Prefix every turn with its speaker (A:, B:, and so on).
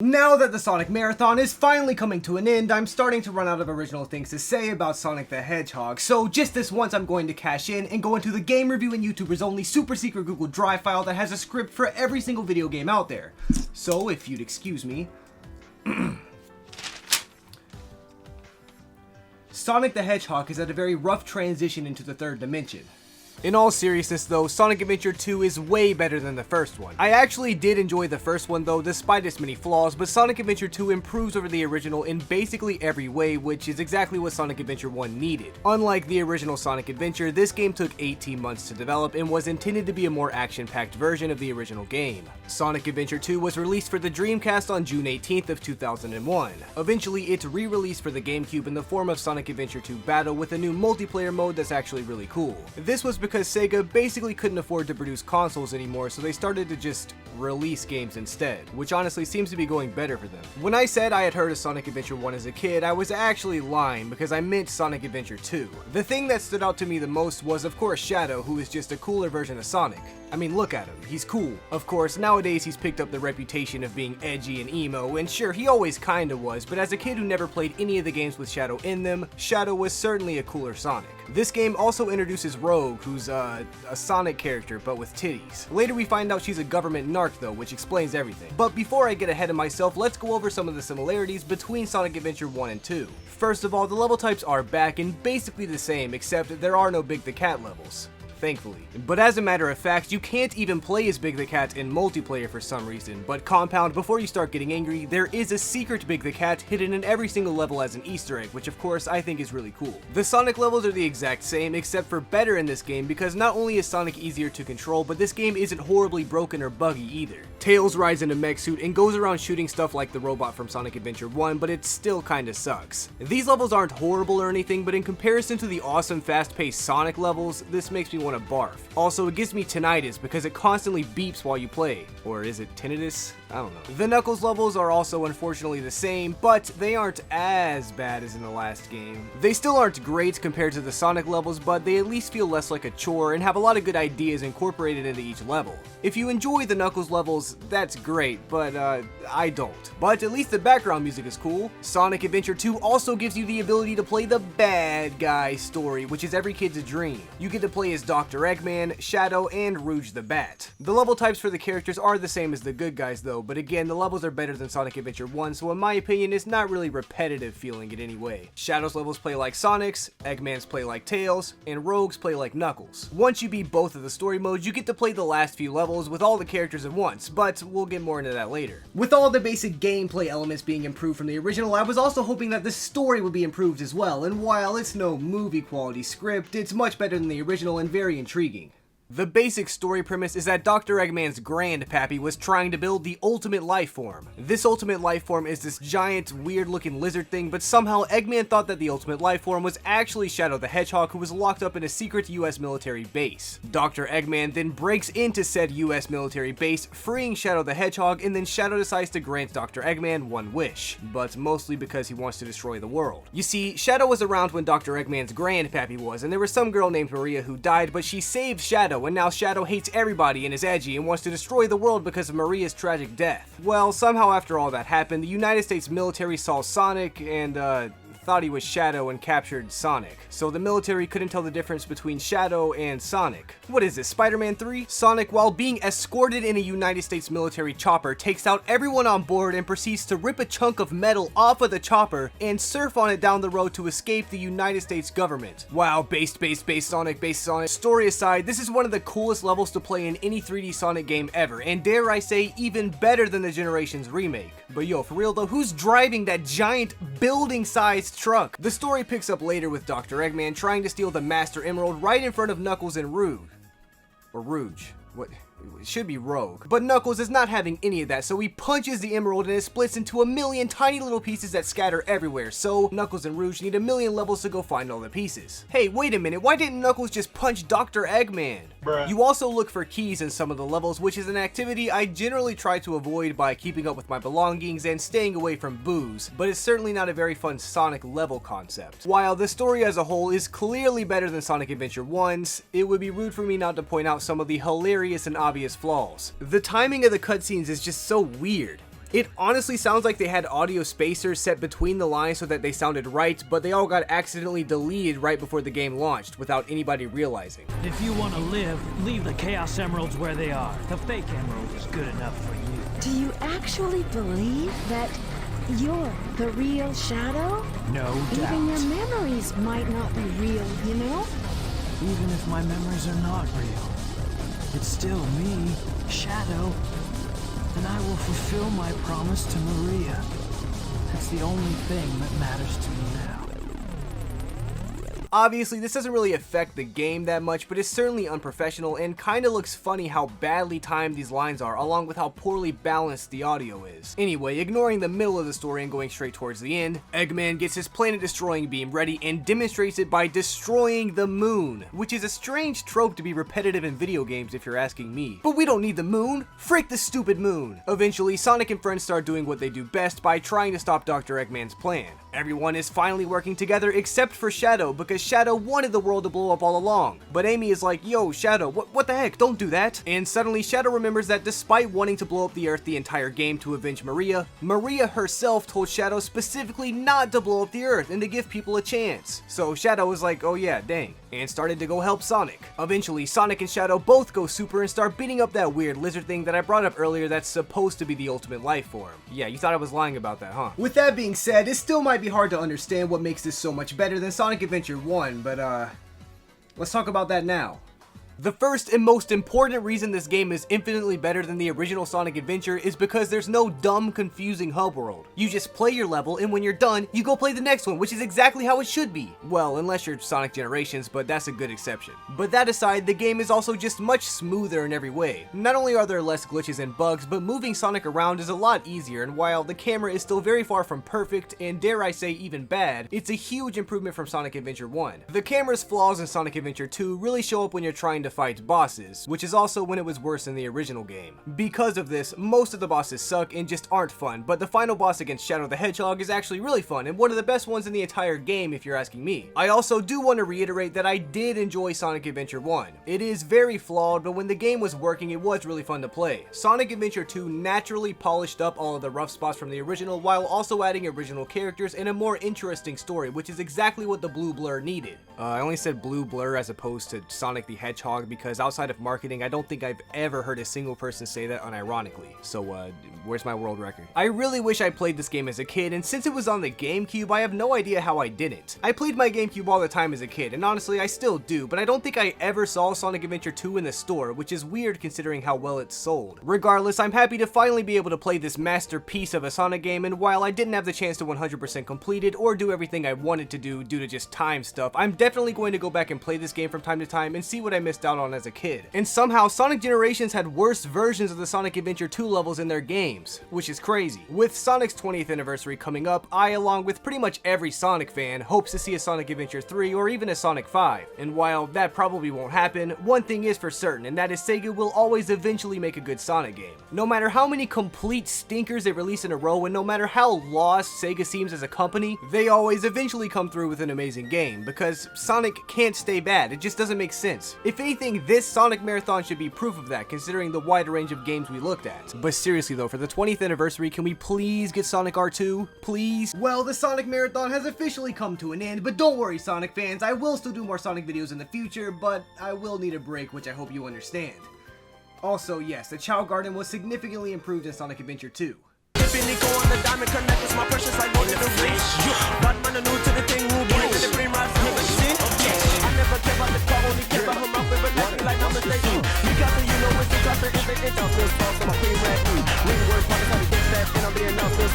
A: Now that the Sonic Marathon is finally coming to an end, I'm starting to run out of original things to say about Sonic the Hedgehog, so just this once I'm going to cash in and go into the game review and YouTubers only super secret Google Drive file that has a script for every single video game out there. So if you'd excuse me. Sonic the Hedgehog is at a very rough transition into the third dimension. In all seriousness though, Sonic Adventure 2 is way better than the first one. I actually did enjoy the first one though, despite its many flaws, but Sonic Adventure 2 improves over the original in basically every way, which is exactly what Sonic Adventure 1 needed. Unlike the original Sonic Adventure, this game took 18 months to develop and was intended to be a more action-packed version of the original game. Sonic Adventure 2 was released for the Dreamcast on June 18th of 2001. Eventually, it's re-released for the GameCube in the form of Sonic Adventure 2 Battle with a new multiplayer mode that's actually really cool. This was because Sega basically couldn't afford to produce consoles anymore, so they started to just release games instead, which honestly seems to be going better for them. When I said I had heard of Sonic Adventure 1 as a kid, I was actually lying because I meant Sonic Adventure 2. The thing that stood out to me the most was of course Shadow, who is just a cooler version of Sonic. I mean, look at him, he's cool. Of course, nowadays he's picked up the reputation of being edgy and emo, and sure, he always kinda was, but as a kid who never played any of the games with Shadow in them, Shadow was certainly a cooler Sonic. This game also introduces Rogue, who's a Sonic character, but with titties. Later we find out she's a government narc though, which explains everything. But before I get ahead of myself, let's go over some of the similarities between Sonic Adventure 1 and 2. First of all, the level types are back and basically the same, except there are no Big the Cat levels. Thankfully. But as a matter of fact, you can't even play as Big the Cat in multiplayer for some reason, but Compound, before you start getting angry, there is a secret Big the Cat hidden in every single level as an Easter egg, which of course I think is really cool. The Sonic levels are the exact same, except for better in this game because not only is Sonic easier to control, but this game isn't horribly broken or buggy either. Tails rides in a mech suit and goes around shooting stuff like the robot from Sonic Adventure 1, but it still kinda sucks. These levels aren't horrible or anything, but in comparison to the awesome fast-paced Sonic levels, this makes me want to barf. Also, it gives me tinnitus because it constantly beeps while you play. Or is it tinnitus? I don't know. The Knuckles levels are also unfortunately the same, but they aren't as bad as in the last game. They still aren't great compared to the Sonic levels, but they at least feel less like a chore and have a lot of good ideas incorporated into each level. If you enjoy the Knuckles levels, that's great, but I don't. But at least the background music is cool. Sonic Adventure 2 also gives you the ability to play the bad guy story, which is every kid's dream. You get to play as Dr. Eggman, Shadow, and Rouge the Bat. The level types for the characters are the same as the good guys though, but again, the levels are better than Sonic Adventure 1, so in my opinion, it's not really repetitive feeling in any way. Shadow's levels play like Sonic's, Eggman's play like Tails, and Rogue's play like Knuckles. Once you beat both of the story modes, you get to play the last few levels with all the characters at once, but we'll get more into that later. With all the basic gameplay elements being improved from the original, I was also hoping that the story would be improved as well, and while it's no movie quality script, it's much better than the original and very intriguing. The basic story premise is that Dr. Eggman's grandpappy was trying to build the ultimate life form. This ultimate life form is this giant, weird-looking lizard thing, but somehow Eggman thought that the ultimate life form was actually Shadow the Hedgehog, who was locked up in a secret US military base. Dr. Eggman then breaks into said US military base, freeing Shadow the Hedgehog, and then Shadow decides to grant Dr. Eggman one wish, but mostly because he wants to destroy the world. You see, Shadow was around when Dr. Eggman's grandpappy was, and there was some girl named Maria who died, but she saved Shadow, and now Shadow hates everybody and is edgy and wants to destroy the world because of Maria's tragic death. Well, somehow after all that happened, the United States military saw Sonic and thought he was Shadow and captured Sonic. So the military couldn't tell the difference between Shadow and Sonic. What is this, Spider-Man 3? Sonic, while being escorted in a United States military chopper, takes out everyone on board and proceeds to rip a chunk of metal off of the chopper and surf on it down the road to escape the United States government. Wow, based Sonic. Story aside, this is one of the coolest levels to play in any 3D Sonic game ever, and dare I say, even better than the Generations remake. But yo, for real though, who's driving that giant building-sized truck? The story picks up later with Dr. Eggman trying to steal the Master Emerald right in front of Knuckles and Rouge. Or Rouge. What? It should be Rogue. But Knuckles is not having any of that, so he punches the emerald and it splits into a million tiny little pieces that scatter everywhere, so Knuckles and Rouge need a million levels to go find all the pieces. Hey, wait a minute, why didn't Knuckles just punch Dr. Eggman? Bruh. You also look for keys in some of the levels, which is an activity I generally try to avoid by keeping up with my belongings and staying away from booze, but it's certainly not a very fun Sonic level concept. While the story as a whole is clearly better than Sonic Adventure 1's, it would be rude for me not to point out some of the hilarious and obvious flaws. The timing of the cutscenes is just so weird. It honestly sounds like they had audio spacers set between the lines so that they sounded right, but they all got accidentally deleted right before the game launched without anybody realizing.
B: If you want to live, leave the Chaos Emeralds where they are. The fake emerald is good enough for you.
C: Do you actually believe that you're the real Shadow?
B: No doubt.
C: Even your memories might not be real, you know?
B: Even if my memories are not real, it's still me, Shadow. And I will fulfill my promise to Maria. That's the only thing that matters to me now.
A: Obviously, this doesn't really affect the game that much, but it's certainly unprofessional and kinda looks funny how badly timed these lines are, along with how poorly balanced the audio is. Anyway, ignoring the middle of the story and going straight towards the end, Eggman gets his planet-destroying beam ready and demonstrates it by destroying the moon, which is a strange trope to be repetitive in video games if you're asking me. But we don't need the moon! Frick the stupid moon! Eventually, Sonic and friends start doing what they do best by trying to stop Dr. Eggman's plan. Everyone is finally working together except for Shadow, because Shadow wanted the world to blow up all along. But Amy is like, yo, Shadow, what the heck, don't do that. And suddenly Shadow remembers that despite wanting to blow up the Earth the entire game to avenge Maria, Maria herself told Shadow specifically not to blow up the Earth and to give people a chance. So Shadow was like, oh yeah, dang, and started to go help Sonic. Eventually, Sonic and Shadow both go super and start beating up that weird lizard thing that I brought up earlier that's supposed to be the ultimate life form. Yeah, you thought I was lying about that, huh? With that being said, it still might be hard to understand what makes this so much better than Sonic Adventure 1, but let's talk about that now. The first and most important reason this game is infinitely better than the original Sonic Adventure is because there's no dumb, confusing hub world. You just play your level, and when you're done, you go play the next one, which is exactly how it should be. Well, unless you're Sonic Generations, but that's a good exception. But that aside, the game is also just much smoother in every way. Not only are there less glitches and bugs, but moving Sonic around is a lot easier, and while the camera is still very far from perfect, and dare I say even bad, it's a huge improvement from Sonic Adventure 1. The camera's flaws in Sonic Adventure 2 really show up when you're trying to fight bosses, which is also when it was worse in the original game. Because of this, most of the bosses suck and just aren't fun, but the final boss against Shadow the Hedgehog is actually really fun and one of the best ones in the entire game if you're asking me. I also do want to reiterate that I did enjoy Sonic Adventure 1. It is very flawed, but when the game was working, it was really fun to play. Sonic Adventure 2 naturally polished up all of the rough spots from the original while also adding original characters and a more interesting story, which is exactly what the blue blur needed. I only said blue blur as opposed to Sonic the Hedgehog because outside of marketing, I don't think I've ever heard a single person say that unironically. So, where's my world record? I really wish I played this game as a kid, and since it was on the GameCube, I have no idea how I didn't. I played my GameCube all the time as a kid, and honestly, I still do, but I don't think I ever saw Sonic Adventure 2 in the store, which is weird considering how well it sold. Regardless, I'm happy to finally be able to play this masterpiece of a Sonic game, and while I didn't have the chance to 100% complete it or do everything I wanted to do due to just time stuff, I'm definitely going to go back and play this game from time to time and see what I missed out on as a kid. And somehow, Sonic Generations had worse versions of the Sonic Adventure 2 levels in their games, which is crazy. With Sonic's 20th anniversary coming up, I, along with pretty much every Sonic fan, hopes to see a Sonic Adventure 3 or even a Sonic 5. And while that probably won't happen, one thing is for certain, and that is Sega will always eventually make a good Sonic game. No matter how many complete stinkers they release in a row, and no matter how lost Sega seems as a company, they always eventually come through with an amazing game, because Sonic can't stay bad, it just doesn't make sense. If anything, this Sonic Marathon should be proof of that, considering the wide range of games we looked at. But seriously though, for the 20th anniversary, can we please get Sonic R2? Please? Well, the Sonic Marathon has officially come to an end, but don't worry Sonic fans, I will still do more Sonic videos in the future, but I will need a break, which I hope you understand. Also, yes, the Chow Garden was significantly improved in Sonic Adventure 2.
D: If it ain't tough, this falls to my queen red. We work hard to get that, and I'm being enough, this